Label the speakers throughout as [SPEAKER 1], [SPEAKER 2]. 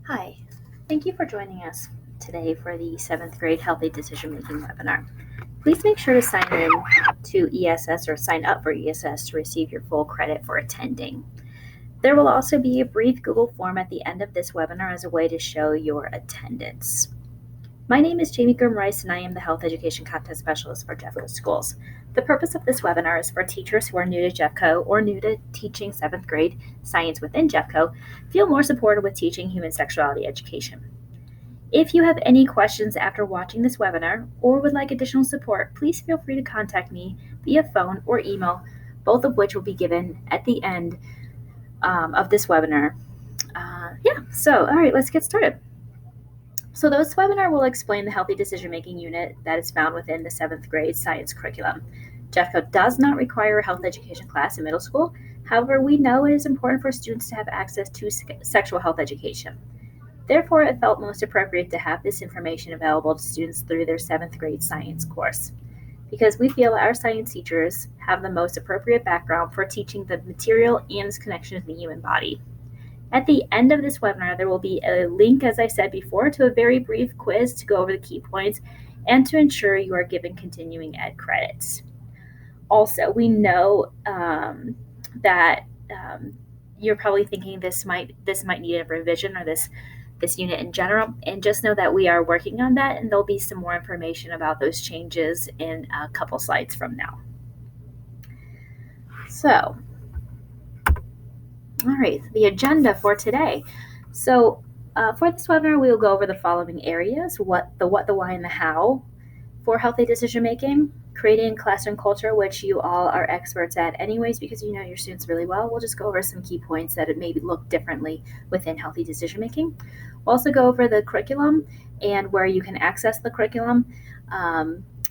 [SPEAKER 1] Hi, thank you for joining us today for the 7th grade Healthy Decision Making webinar. Please make sure to sign in to ESS or sign up for ESS to receive your full credit for attending. There will also be a brief Google form at the end of this webinar as a way to show your attendance. My name is Jamie Grimm-Rice, and I am the Health Education Content Specialist for Jeffco Schools. The purpose of this webinar is for teachers who are new to Jeffco or new to teaching 7th grade science within Jeffco feel more supported with teaching human sexuality education. If you have any questions after watching this webinar or would like additional support, please feel free to contact me via phone or email, both of which will be given at the end of this webinar. All right, let's get started. So this webinar will explain the Healthy Decision Making unit that is found within the 7th grade science curriculum. Jeffco does not require a health education class in middle school. However, we know it is important for students to have access to sexual health education. Therefore, it felt most appropriate to have this information available to students through their 7th grade science course, because we feel our science teachers have the most appropriate background for teaching the material and its connection to the human body. At the end of this webinar, there will be a link, as I said before, to a very brief quiz to go over the key points and to ensure you are given continuing ed credits. Also, we know that you're probably thinking this might need a revision, or this unit in general, and just know that we are working on that, and there'll be some more information about those changes in a couple slides from now. So, all right, the agenda for today. So for this webinar, we will go over the following areas: the what, the why, and the how for healthy decision making, creating classroom culture, which you all are experts at anyways because you know your students really well. We'll just go over some key points that it maybe look differently within healthy decision making. We'll also go over the curriculum and where you can access the curriculum.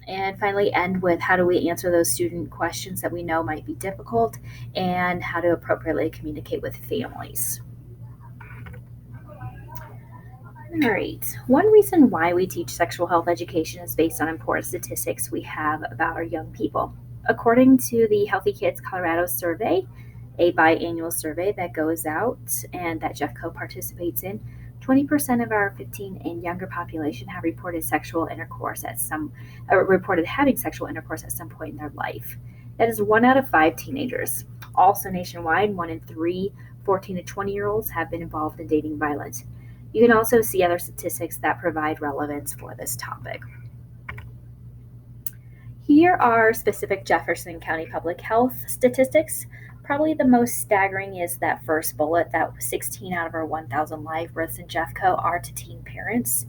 [SPEAKER 1] And finally end with how do we answer those student questions that we know might be difficult, and how to appropriately communicate with families. All right. One reason why we teach sexual health education is based on important statistics we have about our young people. According to the Healthy Kids Colorado survey, a biannual survey that goes out and that Jeffco participates in, 20% of our 15 and younger population have reported reported having sexual intercourse at some point in their life. That is 1 out of 5 teenagers. Also nationwide, 1 in 3 14 to 20-year-olds have been involved in dating violence. You can also see other statistics that provide relevance for this topic. Here are specific Jefferson County Public Health statistics. Probably the most staggering is that first bullet, that 16 out of our 1,000 live births in Jeffco are to teen parents.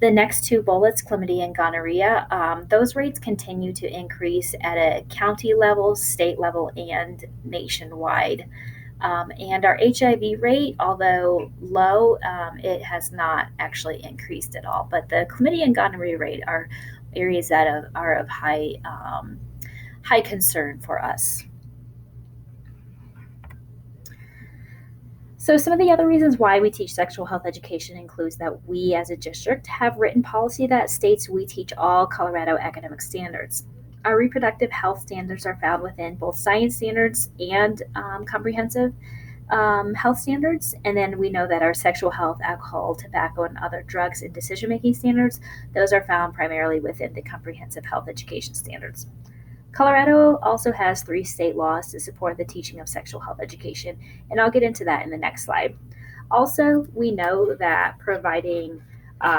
[SPEAKER 1] The next two bullets, chlamydia and gonorrhea, those rates continue to increase at a county level, state level, and nationwide. And our HIV rate, although low, it has not actually increased at all. But the chlamydia and gonorrhea rate are areas that are of high concern for us. So some of the other reasons why we teach sexual health education includes that we as a district have written policy that states we teach all Colorado academic standards. Our reproductive health standards are found within both science standards and comprehensive health standards. And then we know that our sexual health, alcohol, tobacco, and other drugs and decision-making standards, those are found primarily within the comprehensive health education standards. Colorado also has 3 state laws to support the teaching of sexual health education, and I'll get into that in the next slide. Also, we know that providing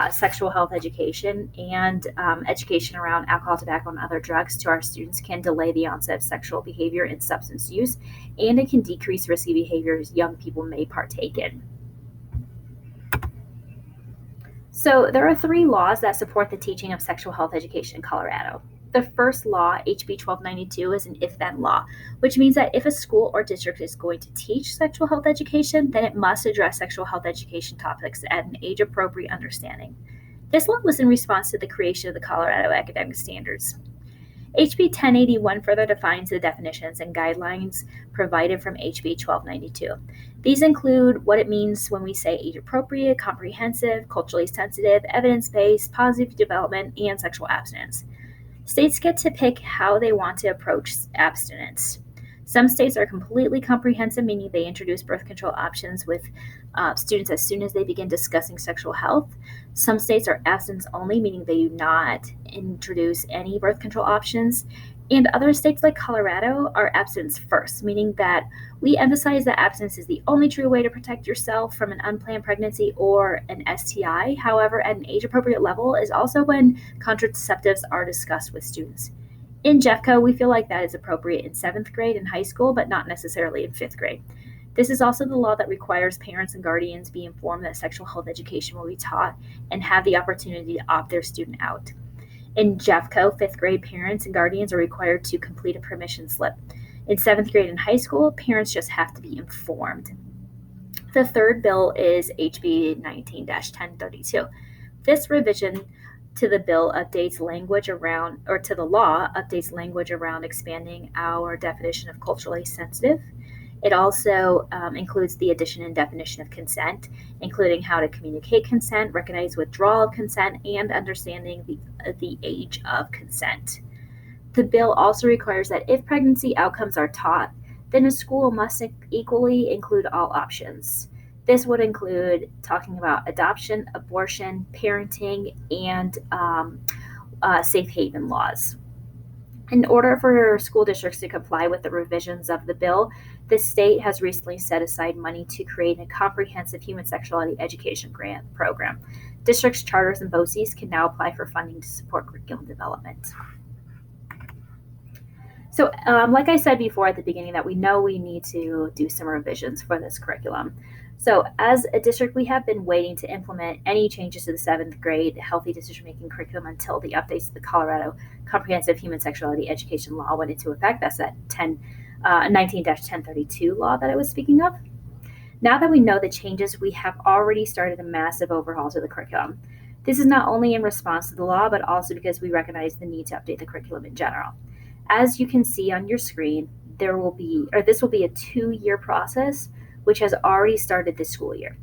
[SPEAKER 1] sexual health education and education around alcohol, tobacco, and other drugs to our students can delay the onset of sexual behavior and substance use, and it can decrease risky behaviors young people may partake in. So there are 3 laws that support the teaching of sexual health education in Colorado. The first law, HB 1292, is an if-then law, which means that if a school or district is going to teach sexual health education, then it must address sexual health education topics at an age-appropriate understanding. This law was in response to the creation of the Colorado Academic Standards. HB 1081 further defines the definitions and guidelines provided from HB 1292. These include what it means when we say age-appropriate, comprehensive, culturally sensitive, evidence-based, positive development, and sexual abstinence. States get to pick how they want to approach abstinence. Some states are completely comprehensive, meaning they introduce birth control options with students as soon as they begin discussing sexual health. Some states are abstinence only, meaning they do not introduce any birth control options. And other states like Colorado are abstinence first, meaning that we emphasize that abstinence is the only true way to protect yourself from an unplanned pregnancy or an STI. However, at an age appropriate level is also when contraceptives are discussed with students. In Jeffco, we feel like that is appropriate in 7th grade in high school, but not necessarily in 5th grade. This is also the law that requires parents and guardians be informed that sexual health education will be taught and have the opportunity to opt their student out. In Jeffco, 5th grade parents and guardians are required to complete a permission slip. In 7th grade and high school, parents just have to be informed. The third bill is HB 19-1032. This revision to the bill updates language around, or to the law, updates language around expanding our definition of culturally sensitive. It also includes the addition and definition of consent, including how to communicate consent, recognize withdrawal of consent, and understanding the age of consent. The bill also requires that if pregnancy outcomes are taught, then a school must equally include all options. This would include talking about adoption, abortion, parenting, and safe haven laws. In order for school districts to comply with the revisions of the bill, the state has recently set aside money to create a comprehensive human sexuality education grant program. Districts, charters, and BOCES can now apply for funding to support curriculum development. So, like I said before at the beginning, that we know we need to do some revisions for this curriculum. So, as a district, we have been waiting to implement any changes to the 7th grade healthy decision-making curriculum until the updates to the Colorado Comprehensive Human Sexuality Education Law went into effect. That's that 19-1032 law that I was speaking of. Now that we know the changes, we have already started a massive overhaul to the curriculum. This is not only in response to the law, but also because we recognize the need to update the curriculum in general. As you can see on your screen, this will be a 2-year process, which has already started this school year.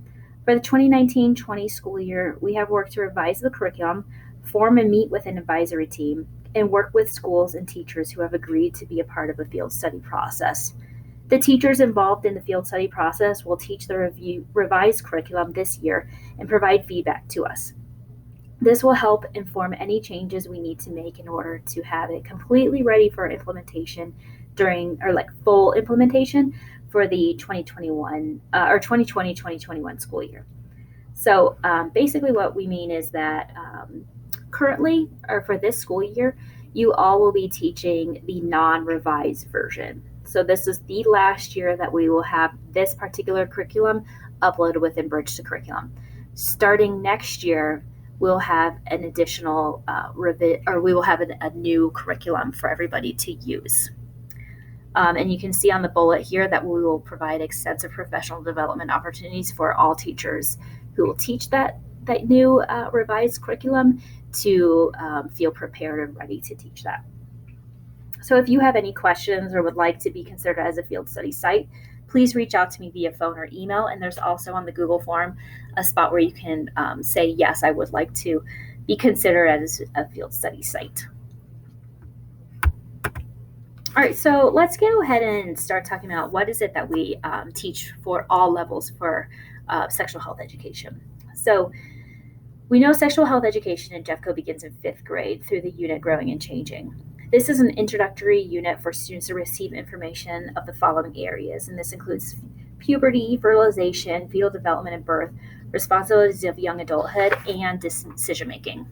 [SPEAKER 1] For the 2019-20 school year, we have worked to revise the curriculum, form and meet with an advisory team, and work with schools and teachers who have agreed to be a part of a field study process. The teachers involved in the field study process will teach the revised curriculum this year and provide feedback to us. This will help inform any changes we need to make in order to have it completely ready for implementation full implementation for the 2020-2021 school year. So basically what we mean is that currently, or for this school year, you all will be teaching the non-revised version. So this is the last year that we will have this particular curriculum uploaded within Bridge to Curriculum. Starting next year, we'll have an additional we will have a new curriculum for everybody to use. And you can see on the bullet here that we will provide extensive professional development opportunities for all teachers who will teach that new revised curriculum to feel prepared and ready to teach that. So if you have any questions or would like to be considered as a field study site, please reach out to me via phone or email. And there's also on the Google form a spot where you can say, yes, I would like to be considered as a field study site. All right, so let's go ahead and start talking about what is it that we teach for all levels for sexual health education. So we know sexual health education in Jeffco begins in 5th grade through the unit Growing and Changing. This is an introductory unit for students to receive information of the following areas, and this includes puberty, fertilization, fetal development and birth, responsibilities of young adulthood, and decision making.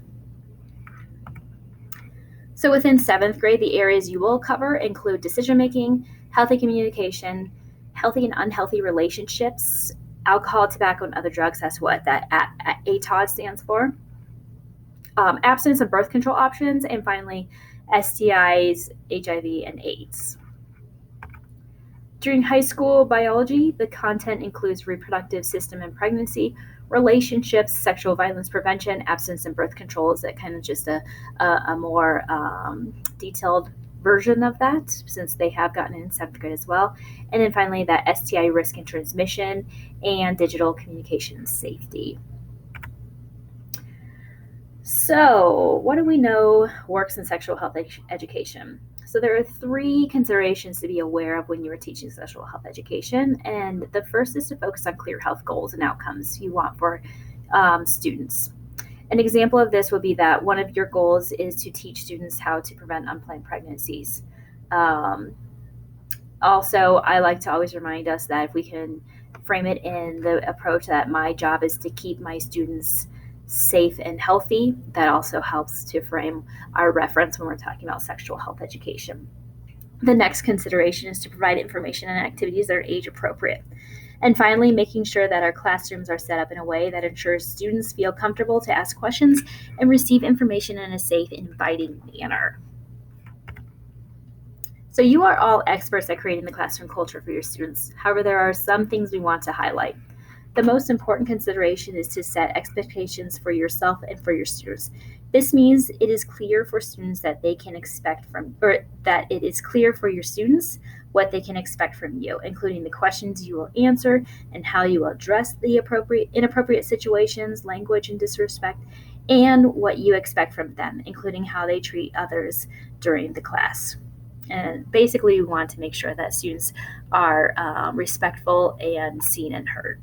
[SPEAKER 1] So within 7th grade, the areas you will cover include decision making, healthy communication, healthy and unhealthy relationships, alcohol, tobacco, and other drugs. That's what that ATOD stands for. Abstinence of birth control options, and finally, STIs, HIV, and AIDS. During high school biology, the content includes reproductive system and pregnancy, relationships, sexual violence prevention, abstinence and birth control is that kind of just a more detailed version of that, since they have gotten it in 7th grade as well. And then finally, that STI risk and transmission and digital communication safety. So what do we know works in sexual health education? So there are three considerations to be aware of when you are teaching sexual health education. And the first is to focus on clear health goals and outcomes you want for students. An example of this would be that one of your goals is to teach students how to prevent unplanned pregnancies. Um, Also, I like to always remind us that if we can frame it in the approach that my job is to keep my students safe and healthy, that also helps to frame our reference when we're talking about sexual health education. The next consideration is to provide information and activities that are age appropriate. And finally, making sure that our classrooms are set up in a way that ensures students feel comfortable to ask questions and receive information in a safe and inviting manner. So you are all experts at creating the classroom culture for your students. However, there are some things we want to highlight. The most important consideration is to set expectations for yourself and for your students. This means it is clear for students that they can expect from, or that it is clear for your students what they can expect from you, including the questions you will answer and how you will address the inappropriate situations, language and disrespect, and what you expect from them, including how they treat others during the class. And basically, we want to make sure that students are respectful and seen and heard.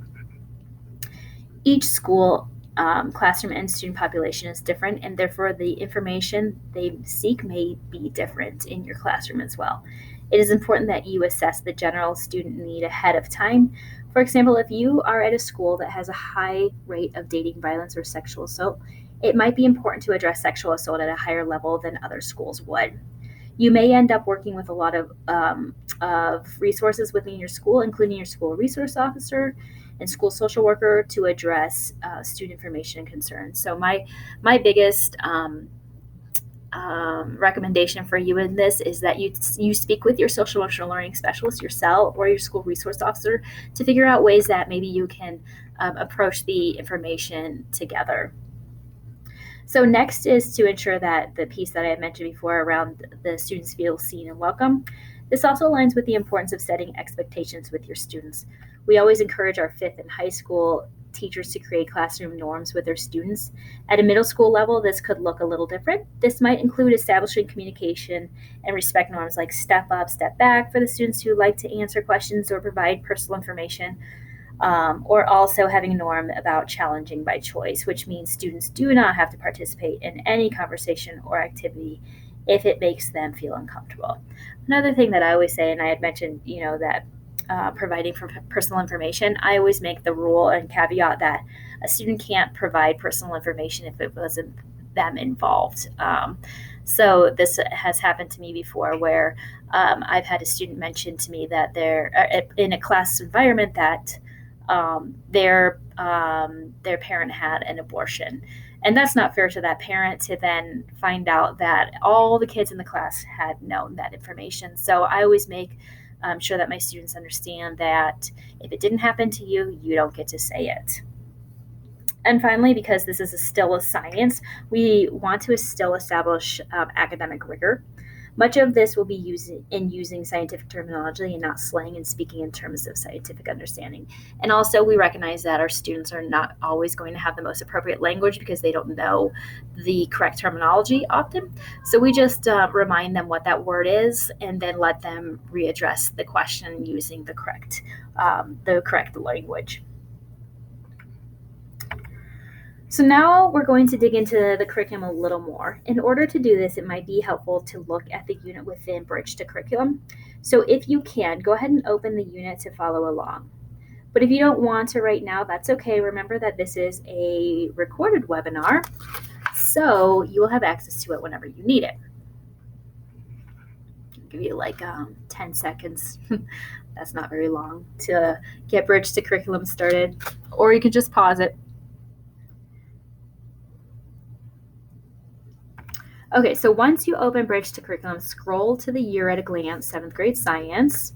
[SPEAKER 1] Each school, classroom, and student population is different, and therefore the information they seek may be different in your classroom as well. It is important that you assess the general student need ahead of time. For example, if you are at a school that has a high rate of dating violence or sexual assault, it might be important to address sexual assault at a higher level than other schools would. You may end up working with a lot of resources within your school, including your school resource officer and school social worker, to address student information and concerns. So my biggest recommendation for you in this is that you speak with your social emotional learning specialist, your CEL, or your school resource officer to figure out ways that maybe you can approach the information together. So next is to ensure that the piece that I had mentioned before around the students feel seen and welcome. This also aligns with the importance of setting expectations with your students. We always encourage our fifth and high school teachers to create classroom norms with their students. At a middle school level, this could look a little different. This might include establishing communication and respect norms like step up, step back for the students who like to answer questions or provide personal information, or also having a norm about challenging by choice, which means students do not have to participate in any conversation or activity if it makes them feel uncomfortable. Another thing that I always say, and I had mentioned, that providing for personal information, I always make the rule and caveat that a student can't provide personal information if it wasn't them involved. So this has happened to me before where I've had a student mention to me that they're in a class environment that their parent had an abortion. And that's not fair to that parent to then find out that all the kids in the class had known that information. So I always make sure that my students understand that if it didn't happen to you, you don't get to say it. And finally, because this is still a science, we want to still establish academic rigor. Much of this will be using scientific terminology and not slang and speaking in terms of scientific understanding. And also, we recognize that our students are not always going to have the most appropriate language because they don't know the correct terminology often. So we just remind them what that word is and then let them readdress the question using the correct language. So now we're going to dig into the curriculum a little more. In order to do this, it might be helpful to look at the unit within Bridge to Curriculum. So if you can, go ahead and open the unit to follow along. But if you don't want to right now, that's okay. Remember that this is a recorded webinar, so you will have access to it whenever you need it. I'll give you like 10 seconds. That's not very long to get Bridge to Curriculum started, or you can just pause it. Okay, so once you open Bridge to Curriculum, scroll to the Year at a Glance 7th grade science.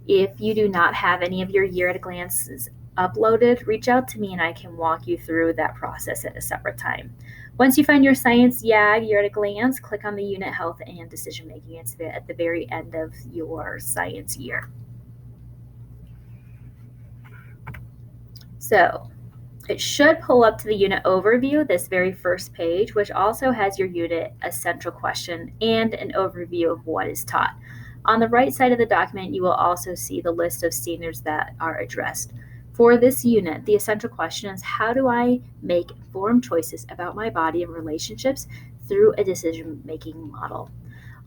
[SPEAKER 1] If you do not have any of your Year at a Glances uploaded, reach out to me and I can walk you through that process at a separate time. Once you find your science YAG Year at a Glance, click on the Unit Health and Decision Making. It's at the very end of your science year. So It should pull up to the unit overview, this very first page, which also has your unit essential question and an overview of what is taught. On the right side of the document, you will also see the list of standards that are addressed. For this unit, the essential question is, how do I make informed choices about my body and relationships through a decision-making model?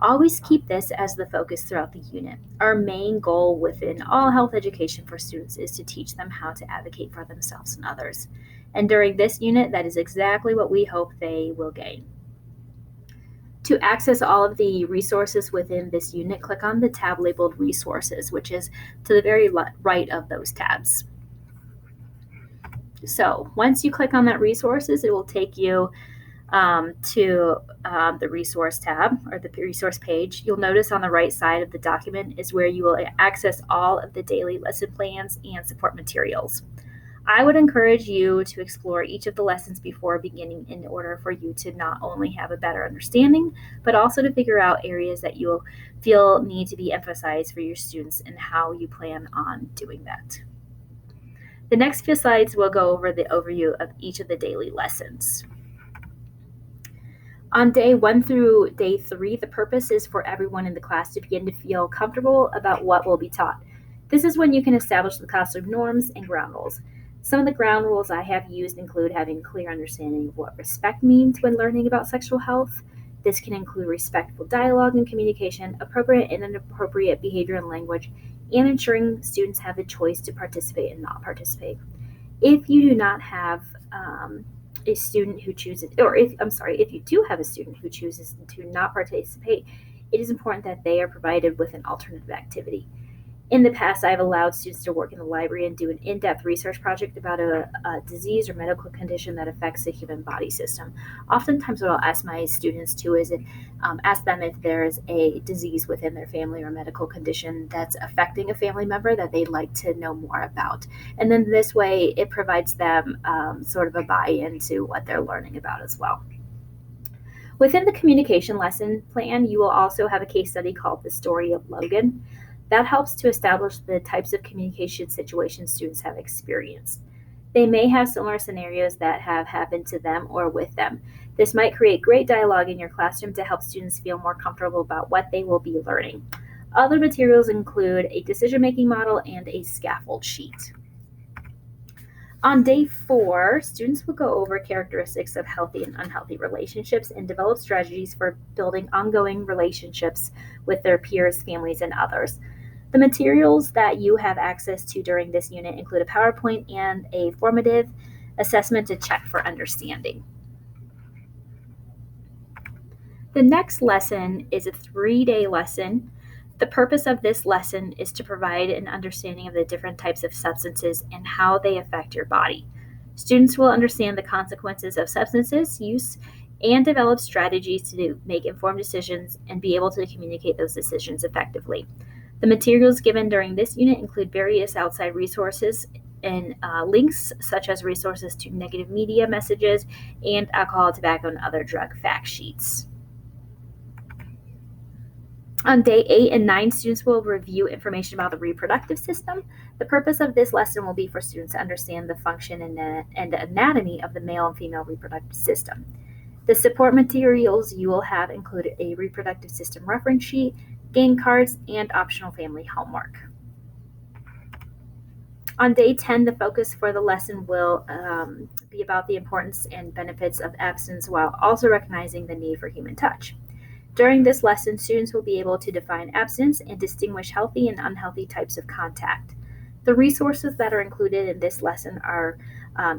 [SPEAKER 1] Always keep this as the focus throughout the unit. Our main goal within all health education for students is to teach them how to advocate for themselves and others. And during this unit, that is exactly what we hope they will gain. To access all of the resources within this unit, click on the tab labeled Resources, which is to the very right of those tabs. So once you click on that Resources, it will take you to the resource tab or the resource page. You'll notice on the right side of the document is where you will access all of the daily lesson plans and support materials. I would encourage you to explore each of the lessons before beginning in order for you to not only have a better understanding, but also to figure out areas that you'll feel need to be emphasized for your students and how you plan on doing that. The next few slides will go over the overview of each of the daily lessons. On day 1 through day 3, the purpose is for everyone in the class to begin to feel comfortable about what will be taught. This is when you can establish the classroom norms and ground rules. Some of the ground rules I have used include having a clear understanding of what respect means when learning about sexual health. This can include respectful dialogue and communication, appropriate and inappropriate behavior and language, and ensuring students have the choice to participate and not participate. If you do not have a student who chooses, if you do have a student who chooses to not participate, it is important that they are provided with an alternative activity. In the past, I've allowed students to work in the library and do an in-depth research project about a disease or medical condition that affects the human body system. Oftentimes, what I'll ask my students to is ask them if there's a disease within their family or medical condition that's affecting a family member that they'd like to know more about. And then this way, it provides them sort of a buy-in to what they're learning about as well. Within the communication lesson plan, you will also have a case study called The Story of Logan. That helps to establish the types of communication situations students have experienced. They may have similar scenarios that have happened to them or with them. This might create great dialogue in your classroom to help students feel more comfortable about what they will be learning. Other materials include a decision-making model and a scaffold sheet. On day 4, students will go over characteristics of healthy and unhealthy relationships and develop strategies for building ongoing relationships with their peers, families, and others. The materials that you have access to during this unit include a PowerPoint and a formative assessment to check for understanding. The next lesson is a 3-day lesson. The purpose of this lesson is to provide an understanding of the different types of substances and how they affect your body. Students will understand the consequences of substances use and develop strategies to make informed decisions and be able to communicate those decisions effectively. The materials given during this unit include various outside resources and links such as resources to negative media messages and alcohol, tobacco, and other drug fact sheets. On day 8 and 9, students will review information about the reproductive system. The purpose of this lesson will be for students to understand the function and anatomy of the male and female reproductive system. The support materials you will have include a reproductive system reference sheet, game cards, and optional family homework. On day 10, the focus for the lesson will be about the importance and benefits of abstinence while also recognizing the need for human touch. During this lesson, students will be able to define abstinence and distinguish healthy and unhealthy types of contact. The resources that are included in this lesson are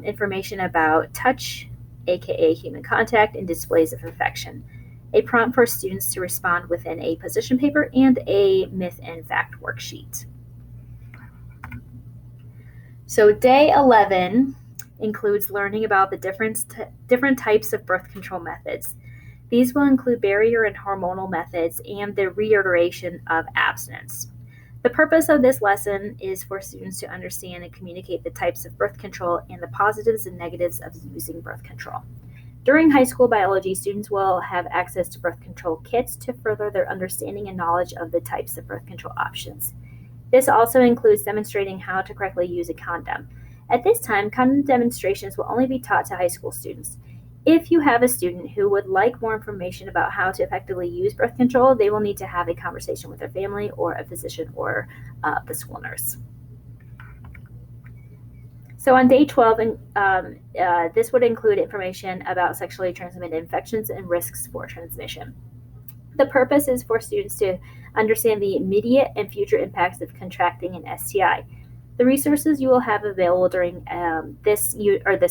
[SPEAKER 1] information about touch, aka human contact, and displays of affection. A prompt for students to respond within a position paper, and a myth and fact worksheet. So day 11 includes learning about the different types of birth control methods. These will include barrier and hormonal methods and the reiteration of abstinence. The purpose of this lesson is for students to understand and communicate the types of birth control and the positives and negatives of using birth control. During high school biology, students will have access to birth control kits to further their understanding and knowledge of the types of birth control options. This also includes demonstrating how to correctly use a condom. At this time, condom demonstrations will only be taught to high school students. If you have a student who would like more information about how to effectively use birth control, they will need to have a conversation with their family or a physician or the school nurse. So on day 12, this would include information about sexually transmitted infections and risks for transmission. The purpose is for students to understand the immediate and future impacts of contracting an STI. The resources you will have available during this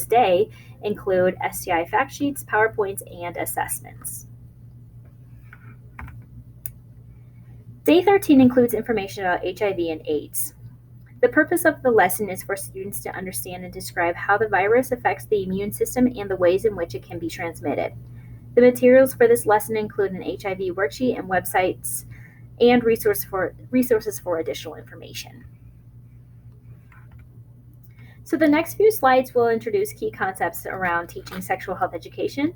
[SPEAKER 1] day include STI fact sheets, PowerPoints, and assessments. Day 13 includes information about HIV and AIDS. The purpose of the lesson is for students to understand and describe how the virus affects the immune system and the ways in which it can be transmitted. The materials for this lesson include an HIV worksheet and websites and resources for additional information. So the next few slides will introduce key concepts around teaching sexual health education.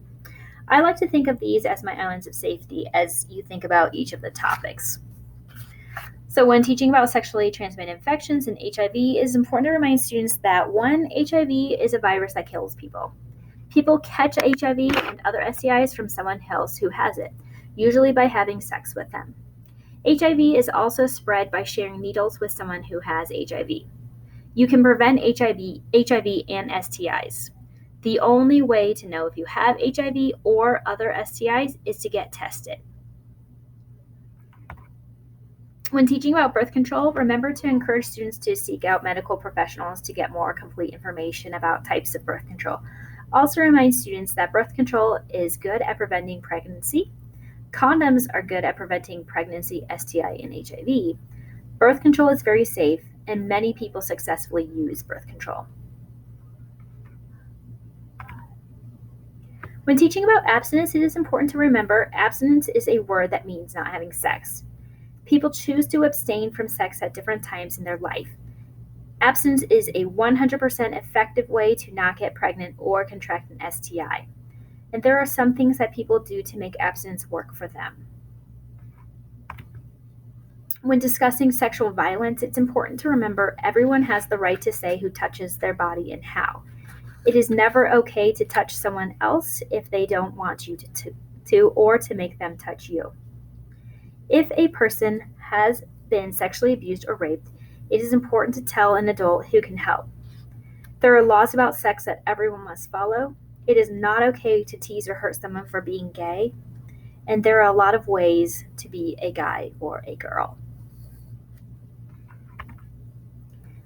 [SPEAKER 1] I like to think of these as my islands of safety as you think about each of the topics. So when teaching about sexually transmitted infections and HIV, it is important to remind students that one, HIV is a virus that kills people. People catch HIV and other STIs from someone else who has it, usually by having sex with them. HIV is also spread by sharing needles with someone who has HIV. You can prevent HIV and STIs. The only way to know if you have HIV or other STIs is to get tested. When teaching about birth control, remember to encourage students to seek out medical professionals to get more complete information about types of birth control. Also remind students that birth control is good at preventing pregnancy. Condoms are good at preventing pregnancy, STI, and HIV. Birth control is very safe, and many people successfully use birth control. When teaching about abstinence, it is important to remember abstinence is a word that means not having sex. People choose to abstain from sex at different times in their life. Abstinence is a 100% effective way to not get pregnant or contract an STI. And there are some things that people do to make abstinence work for them. When discussing sexual violence, it's important to remember everyone has the right to say who touches their body and how. It is never okay to touch someone else if they don't want you to or to make them touch you. If a person has been sexually abused or raped, it is important to tell an adult who can help. There are laws about sex that everyone must follow. It is not okay to tease or hurt someone for being gay, and there are a lot of ways to be a guy or a girl.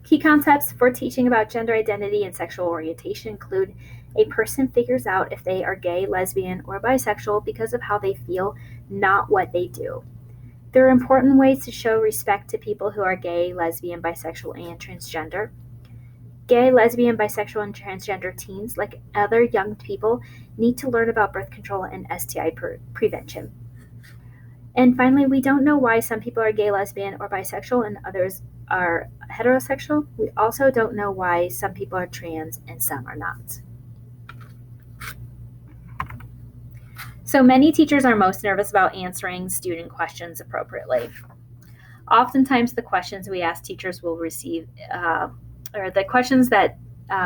[SPEAKER 1] Key concepts for teaching about gender identity and sexual orientation include a person figures out if they are gay, lesbian, or bisexual because of how they feel, not what they do. There are important ways to show respect to people who are gay, lesbian, bisexual, and transgender. Gay, lesbian, bisexual, and transgender teens, like other young people, need to learn about birth control and STI prevention. And finally, we don't know why some people are gay, lesbian, or bisexual and others are heterosexual. We also don't know why some people are trans and some are not. So many teachers are most nervous about answering student questions appropriately. Oftentimes, the questions we ask teachers will receive, or the questions that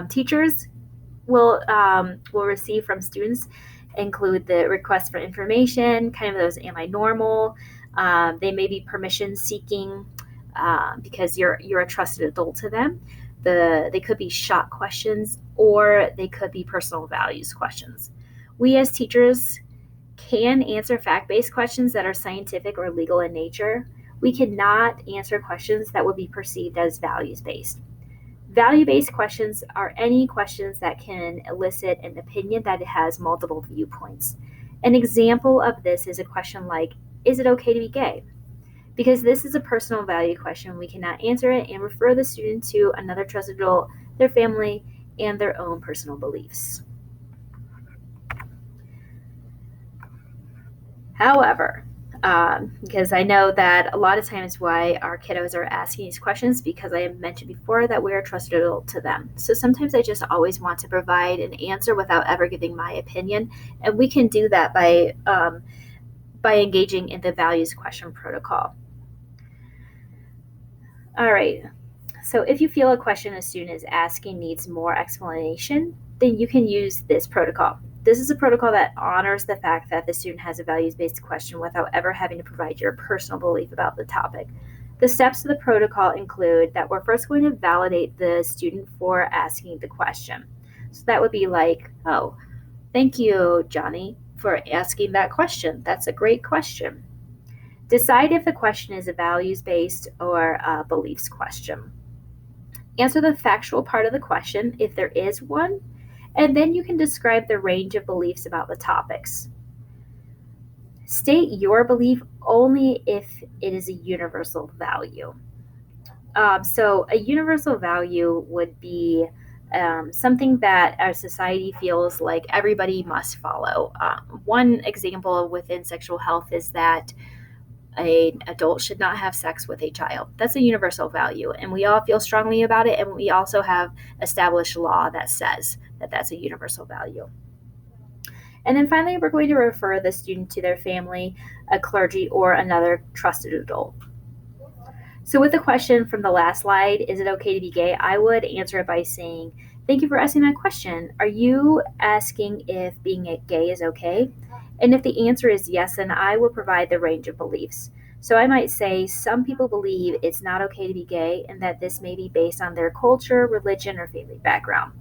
[SPEAKER 1] teachers will receive from students include the request for information, kind of those, am I normal? They may be permission seeking because you're a trusted adult to them. They could be shock questions, or they could be personal values questions. We as teachers can answer fact-based questions that are scientific or legal in nature. We cannot answer questions that would be perceived as values-based. Value-based questions are any questions that can elicit an opinion that has multiple viewpoints. An example of this is a question like, is it okay to be gay? Because this is a personal value question, we cannot answer it and refer the student to another trusted adult, their family, and their own personal beliefs. However, because I know that a lot of times why our kiddos are asking these questions, because I have mentioned before that we're a trusted adult to them. So sometimes I just always want to provide an answer without ever giving my opinion, and we can do that by engaging in the values question protocol. All right, So if you feel a question a student is asking needs more explanation, then you can use this protocol. This is a protocol that honors the fact that the student has a values-based question without ever having to provide your personal belief about the topic. The steps of the protocol include that we're first going to validate the student for asking the question. So that would be like, oh, thank you, Johnny, for asking that question. That's a great question. Decide if the question is a values-based or a beliefs question. Answer the factual part of the question, if there is one, and then you can describe the range of beliefs about the topics. State your belief only if it is a universal value. So a universal value would be something that our society feels like everybody must follow. One example within sexual health is that an adult should not have sex with a child. That's a universal value, and we all feel strongly about it, and we also have established law that says that that's a universal value. And then finally, we're going to refer the student to their family, a clergy, or another trusted adult. So with the question from the last slide, is it okay to be gay? I would answer it by saying, thank you for asking that question. Are you asking if being gay is okay? And if the answer is yes, then I will provide the range of beliefs. So I might say some people believe it's not okay to be gay and that this may be based on their culture, religion, or family background.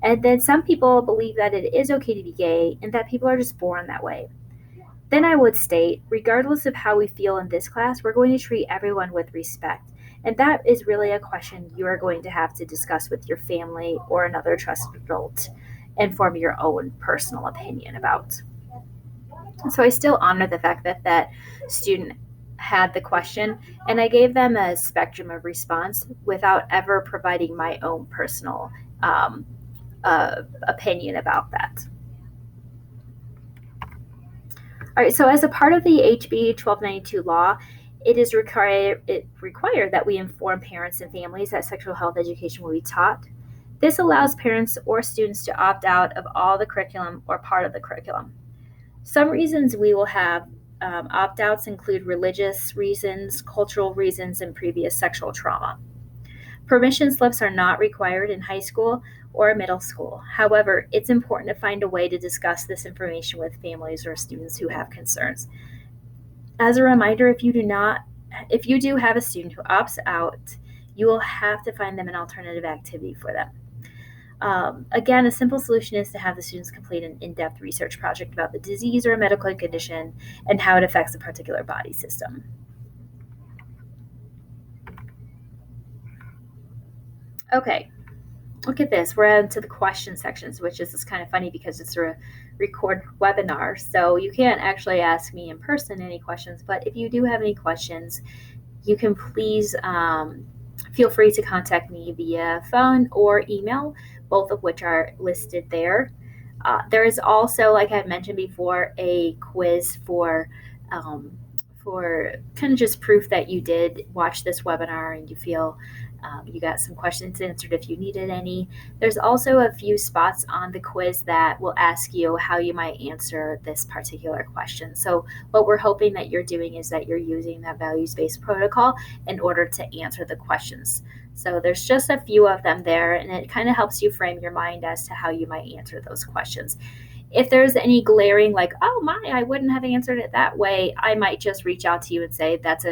[SPEAKER 1] And then some people believe that it is okay to be gay and that people are just born that way. Then I would state, regardless of how we feel in this class, we're going to treat everyone with respect. And that is really a question you are going to have to discuss with your family or another trusted adult and form your own personal opinion about. So I still honor the fact that that student had the question, and I gave them a spectrum of response without ever providing my own personal opinion about that. All right, so as a part of the HB 1292 law, it is required that we inform parents and families that sexual health education will be taught. This allows parents or students to opt out of all the curriculum or part of the curriculum. Some reasons we will have opt-outs include religious reasons, cultural reasons, and previous sexual trauma. Permission slips are not required in high school or middle school. However, it's important to find a way to discuss this information with families or students who have concerns. As a reminder, if you do have a student who opts out, you will have to find them an alternative activity for them. Again, a simple solution is to have the students complete an in-depth research project about the disease or medical condition and how it affects a particular body system. Okay, look at this. We're into the question sections, which is kind of funny because it's a recorded webinar, so you can't actually ask me in person any questions, but if you do have any questions, you can please feel free to contact me via phone or email, both of which are listed there. There is also, like I mentioned before, a quiz for kind of just proof that you did watch this webinar and you feel you got some questions answered if you needed any. There's also a few spots on the quiz that will ask you how you might answer this particular question. So what we're hoping that you're doing is that you're using that values-based protocol in order to answer the questions. So there's just a few of them there, and it kind of helps you frame your mind as to how you might answer those questions. If there's any glaring, like, oh my, I wouldn't have answered it that way, I might just reach out to you and say that's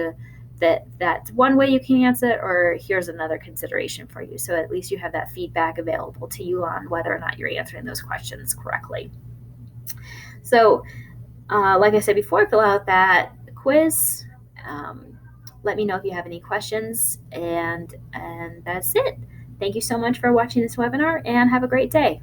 [SPEAKER 1] one way you can answer it, or here's another consideration for you. So at least you have that feedback available to you on whether or not you're answering those questions correctly. So like I said before, fill out that quiz. Let me know if you have any questions, and that's it. Thank you so much for watching this webinar, and have a great day.